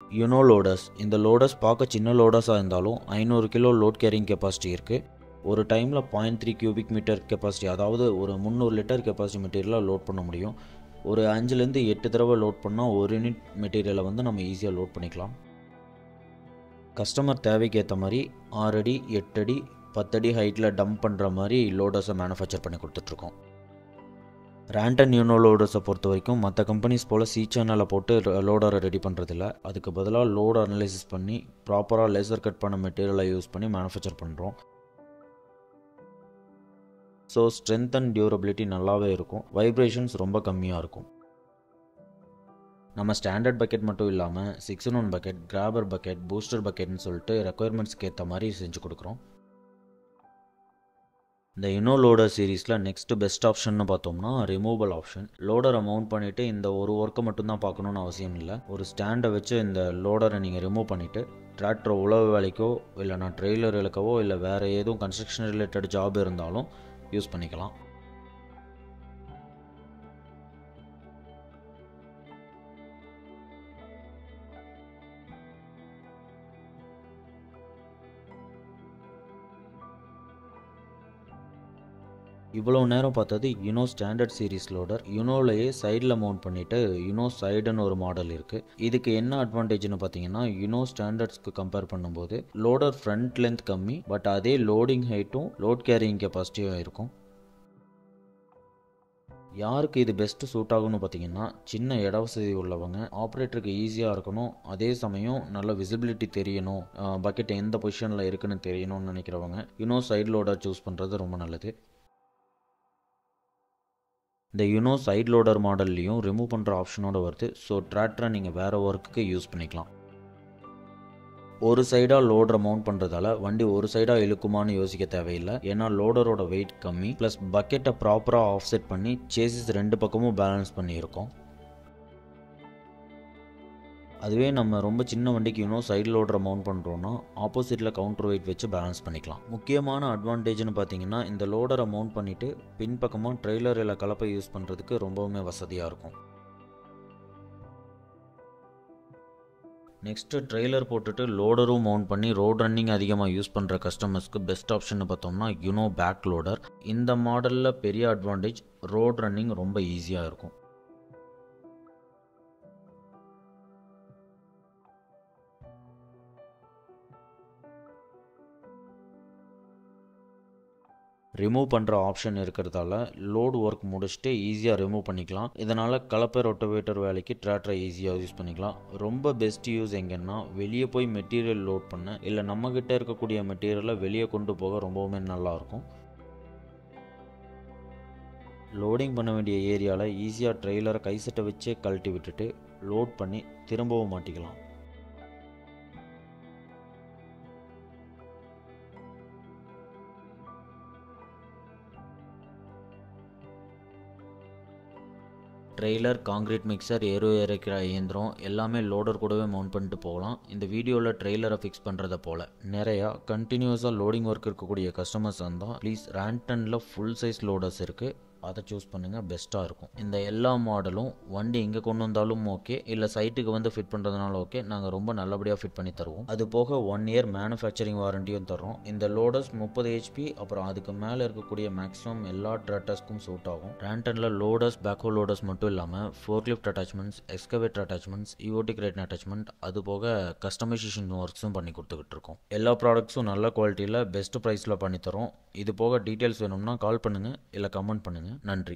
Uno loaders. இந்த loaders பார்க்க சின்ன லோடர்ஸாக இருந்தாலும் 500 கிலோ லோட் கேரிங் கெப்பாசிட்டி இருக்குது. ஒரு டைமில் 0.3 கியூபிக் மீட்டர் கெப்பாசிட்டி, அதாவது ஒரு 300 லிட்டர் கெப்பாசிட்டி மெட்டீரியலை லோட் பண்ண முடியும். ஒரு 5லேருந்து 8 தடவை லோட் பண்ணால் ஒரு யூனிட் மெட்டீரியலை நம்ம ஈஸியாக லோட் பண்ணிக்கலாம். கஸ்டமர் தேவைக்கு ஏற்ற மாதிரி 6 அடி 8 அடி 10 அடி ஹைட்டில் டம்ப் பண்ணுற மாதிரி லோடர்ஸை மேனுஃபேக்சர் பண்ணி கொடுத்துட்ருக்கோம். ரேண்டன் யூனோ லோடர்ஸை பொறுத்த வரைக்கும் மற்ற கம்பெனிஸ் போல் சி சேனலை போட்டு லோடரை ரெடி பண்ணுறதில்ல. அதுக்கு பதிலாக லோடு அனலைசிஸ் பண்ணி ப்ராப்பராக லேசர் கட் பண்ண மெட்டீரியலை யூஸ் பண்ணி மேனுஃபேக்சர் பண்ணுறோம். ஸோ ஸ்ட்ரென்த் அண்ட் டியூரபிலிட்டி நல்லாவே இருக்கும். வைப்ரேஷன்ஸ் ரொம்ப கம்மியாக இருக்கும். நம்ம ஸ்டாண்டர்ட் பக்கெட் மட்டும் இல்லாமல் 6-in-1 bucket, grabber bucket, booster பக்கெட்னு சொல்லிட்டு ரெக்குயர்மெண்ட்ஸ்க்கு ஏற்ற மாதிரி செஞ்சு கொடுக்குறோம். இந்த யுனோ லோடர் சீரீஸில் நெக்ஸ்ட் பெஸ்ட் ஆப்ஷன் பார்த்தோம்னா ரிமூவல் ஆப்ஷன். லோடரை மவுண்ட் பண்ணிவிட்டு இந்த ஒரு ஒர்க்கை மட்டும்தான் பார்க்கணுன்னு அவசியம் இல்லை. ஒரு ஸ்டாண்டை வச்சு இந்த லோடரை நீங்கள் ரிமூவ் பண்ணிவிட்டு டிராக்டரை உழவு வேலைக்கோ இல்லைனா ட்ரெய்லர் இழுக்கவோ இல்லை வேறு எதுவும் கன்ஸ்ட்ரக்ஷன் ரிலேட்டட் ஜாப் இருந்தாலும் யூஸ் பண்ணிக்கலாம். இவ்வளோ நேரம் பார்த்தது யுனோ ஸ்டாண்டர்ட் சீரிஸ் லோடர். யுனோலையே சைடில் மவுண்ட் பண்ணிவிட்டு யுனோ சைடுன்னு ஒரு மாடல் இருக்குது. இதுக்கு என்ன அட்வான்டேஜ்னு பார்த்தீங்கன்னா, யுனோ ஸ்டாண்டர்ட்ஸ்க்கு கம்பேர் பண்ணும்போது லோடர் ஃப்ரண்ட் லென்த் கம்மி, பட் அதே லோடிங் ஹைட்டும் லோட் கேரிங் கெப்பாசிட்டியும் இருக்கும். யாருக்கு இது பெஸ்ட்டு சூட் ஆகும்னு பார்த்தீங்கன்னா, சின்ன இட வசதி உள்ளவங்க, ஆப்ரேட்டருக்கு ஈஸியாக இருக்கணும், அதே சமயம் நல்ல விசிபிலிட்டி தெரியணும், பக்கெட் எந்த பொசிஷனில் இருக்குன்னு தெரியணும்னு நினைக்கிறவங்க யுனோ சைடு லோடர் சூஸ் பண்ணுறது ரொம்ப நல்லது. இந்த யுனோ சைட் லோடர் மாடல்லையும் ரிமூவ் பண்ணுற ஆப்ஷனோடு வருது. ஸோ டிராக்டரை நீங்கள் வேறு ஒர்க்குக்கு யூஸ் பண்ணிக்கலாம். ஒரு சைடாக லோடரை மவுண்ட் பண்ணுறதால வண்டி ஒரு சைடாக இழுக்குமான்னு யோசிக்க தேவையில்லை. ஏன்னா லோடரோட வெயிட் கம்மி, ப்ளஸ் பக்கெட்டை ப்ராப்பராக ஆஃப் செட் பண்ணி சேசிஸ் 2 பக்கமும் பேலன்ஸ் பண்ணியிருக்கோம். அதுவே நம்ம ரொம்ப சின்ன வண்டிக்கு யுனோ சைடு லோடரை மவுண்ட் பண்ணுறோன்னா ஆப்போசிட்டில் கவுண்டர் வெயிட் வச்சு பேலன்ஸ் பண்ணிக்கலாம். முக்கியமான அட்வான்டேஜ்னு பார்த்தீங்கன்னா, இந்த லோடரை மவுண்ட் பண்ணிவிட்டு பின்பக்கமாக ட்ரெய்லர் இல்லை கலப்பை யூஸ் பண்ணுறதுக்கு ரொம்பவுமே வசதியாக இருக்கும். நெக்ஸ்ட்டு ட்ரெய்லர் போட்டுட்டு லோடரும் மவுண்ட் பண்ணி ரோட் ரன்னிங் அதிகமாக யூஸ் பண்ணுற கஸ்டமர்ஸ்க்கு பெஸ்ட் ஆப்ஷன் பார்த்தோம்னா யுனோ பேக் லோடர். இந்த மாடலில் பெரிய அட்வான்டேஜ் ரோட் ரன்னிங் ரொம்ப ஈஸியாக இருக்கும். ரிமூவ் பண்ணுற ஆப்ஷன் இருக்கிறதால லோடு ஒர்க் முடிச்சுட்டு ஈஸியாக ரிமூவ் பண்ணிக்கலாம். இதனால் கலப்பை ரொட்டவேட்டர் வேலைக்கு டிராக்டரை ஈஸியாக யூஸ் பண்ணிக்கலாம். ரொம்ப பெஸ்ட் யூஸ் எங்கன்னா வெளியே போய் மெட்டீரியல் லோட் பண்ண இல்லை நம்மக்கிட்ட இருக்கக்கூடிய மெட்டீரியலை வெளியே கொண்டு போக ரொம்பவுமே நல்லாயிருக்கும். லோடிங் பண்ண வேண்டிய ஏரியாவில் ஈஸியாக ட்ரெய்லரை கைசட்டை வச்சே கழட்டி விட்டுட்டு லோட் பண்ணி திரும்பவும் மாட்டிக்கலாம். ட்ரெய்லர், காங்கிரீட் மிக்சர், ஏரோ இறக்கிற இயந்திரம் எல்லாமே லோடர் கூடவே மவுண்ட் பண்ணிட்டு போகலாம். இந்த வீடியோவில் ட்ரெய்லரை ஃபிக்ஸ் பண்ணுறத போல் நிறையா கண்டினியூஸாக லோடிங் ஒர்க் இருக்கக்கூடிய கஸ்டமர்ஸ் இருந்தால் ப்ளீஸ் ரேண்டனில் ஃபுல் சைஸ் லோடர்ஸ் இருக்குது, அதை சூஸ் பண்ணுங்கள், பெஸ்ட்டாக இருக்கும். இந்த எல்லா மாடலும் வண்டி இங்கே கொண்டு வந்தாலும் ஓகே, இல்லை சைட்டுக்கு வந்து ஃபிட் பண்ணுறதுனால ஓகே, நாங்கள் ரொம்ப நல்லபடியாக ஃபிட் பண்ணி தருவோம். அது போக 1 இயர் மேனுஃபேக்சரிங் வாரண்டியும் தரோம். இந்த லோடர்ஸ் 30 HP அப்புறம் அதுக்கு மேலே இருக்கக்கூடிய மேக்ஸிமம் எல்லா டிராக்டர்ஸ்க்கும் சூட் ஆகும். ரேண்டனில் லோடர்ஸ், பேக்ஹோ லோடர்ஸ் மட்டும் இல்லாமல் forklift attachments, excavator attachments, EOT கிரேட் அட்டாச்மெண்ட், அது போக கஸ்டமைசேஷன் ஒர்க்ஸும் பண்ணி கொடுத்துக்கிட்டு இருக்கோம். எல்லா ப்ராடக்ட்ஸும் நல்ல குவாலிட்டியில் பெஸ்ட் ப்ரைஸில் பண்ணித்தரோம். இது போக டீட்டெயில்ஸ் வேணும்னா கால் பண்ணுங்கள் இல்லை கமெண்ட் பண்ணுங்கள். நன்றி.